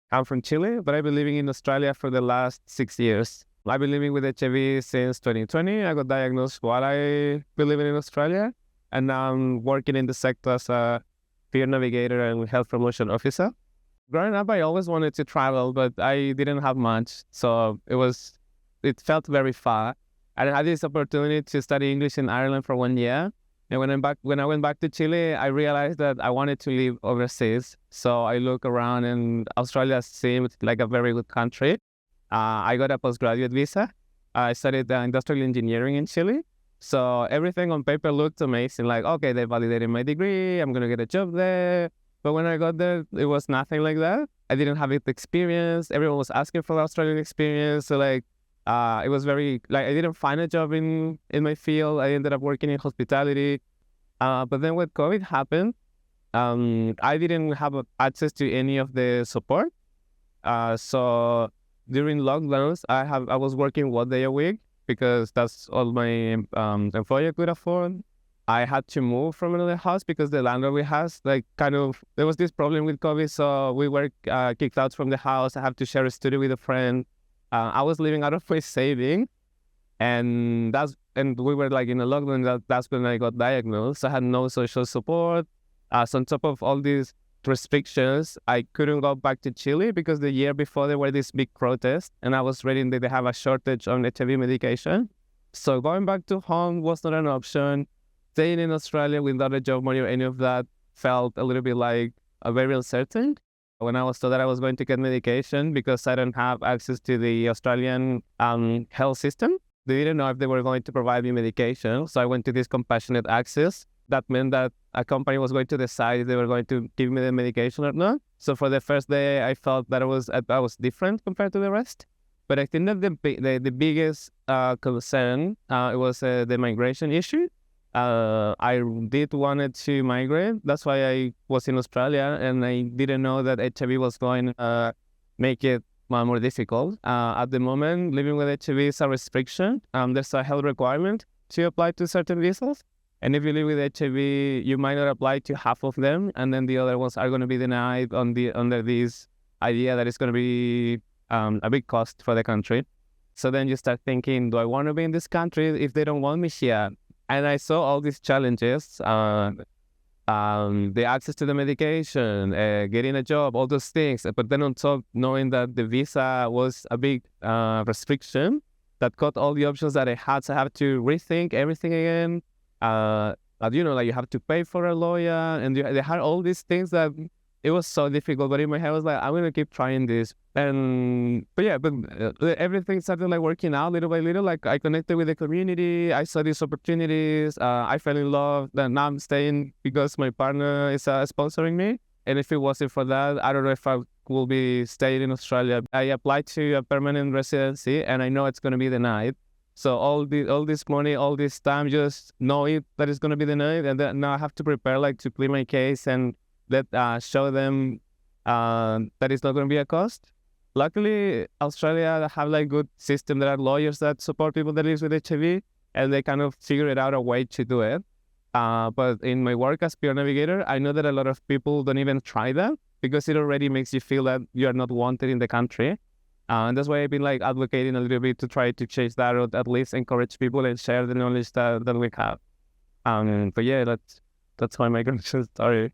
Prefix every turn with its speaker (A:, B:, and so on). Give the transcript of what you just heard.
A: I'm from Chile, but I've been living in Australia for the last 6 years. I've been living with HIV since 2020. I got diagnosed while I been living in Australia, and now I'm working in the sector as a peer navigator and health promotion officer. Growing up, I always wanted to travel, but I didn't have much, so it felt very far. I had this opportunity to study English in Ireland for 1 year, and when I went back to Chile, I realized that I wanted to live overseas. So I look around, and Australia seemed like a very good country. I got a postgraduate visa. I studied industrial engineering in Chile. So everything on paper looked amazing. Like, okay, they validated my degree. I'm gonna get a job there. But when I got there, it was nothing like that. I didn't have the experience. Everyone was asking for the Australian experience. So like, it was very like I didn't find a job in my field. I ended up working in hospitality. But then when COVID happened, I didn't have access to any of the support. So during lockdowns, I was working 1 day a week because that's all my employer could afford. I had to move from another house because the landlord we has like kind of there was this problem with COVID, so we were kicked out from the house. I have to share a studio with a friend. I was living out of my saving, and we were like in a lockdown. That's when I got diagnosed. I had no social support. So on top of all these restrictions, I couldn't go back to Chile because the year before there were these big protests, and I was reading that they have a shortage on HIV medication. So going back to home was not an option. Staying in Australia without a job money or any of that felt a little bit like a very uncertain. When I was told that I was going to get medication because I don't have access to the Australian health system, they didn't know if they were going to provide me medication. So I went to this compassionate access. That meant that a company was going to decide if they were going to give me the medication or not. So for the first day, I felt that I was different compared to the rest. But I think that the biggest concern it was the migration issue. I did wanted to migrate. That's why I was in Australia, and I didn't know that HIV was going to make it more difficult. At the moment, living with HIV is a restriction. There's a health requirement to apply to certain visas. And if you live with HIV, you might not apply to half of them, and then the other ones are going to be denied under this idea that it's going to be a big cost for the country. So then you start thinking, do I want to be in this country if they don't want me here? And I saw all these challenges, the access to the medication, getting a job, all those things. But then on top, knowing that the visa was a big restriction that cut all the options that I had. So I have to rethink everything again. Like you have to pay for a lawyer, and they had all these things that it was so difficult. But in my head, I was like, I'm gonna keep trying this. But everything started like working out little by little. Like I connected with the community. I saw these opportunities. I fell in love. And now I'm staying because my partner is sponsoring me. And if it wasn't for that, I don't know if I will be staying in Australia. I applied to a permanent residency, and I know it's gonna be denied. So all this money, all this time, just knowing that it's gonna be denied, and then now I have to prepare like to plead my case and show them that it's not gonna be a cost. Luckily, Australia have like good system. There are lawyers that support people that live with HIV, and they kind of figured out a way to do it. But in my work as peer navigator, I know that a lot of people don't even try that because it already makes you feel that you are not wanted in the country. And that's why I've been like advocating a little bit to try to change that, or at least encourage people and share the knowledge that we have. But yeah, that's my migration story.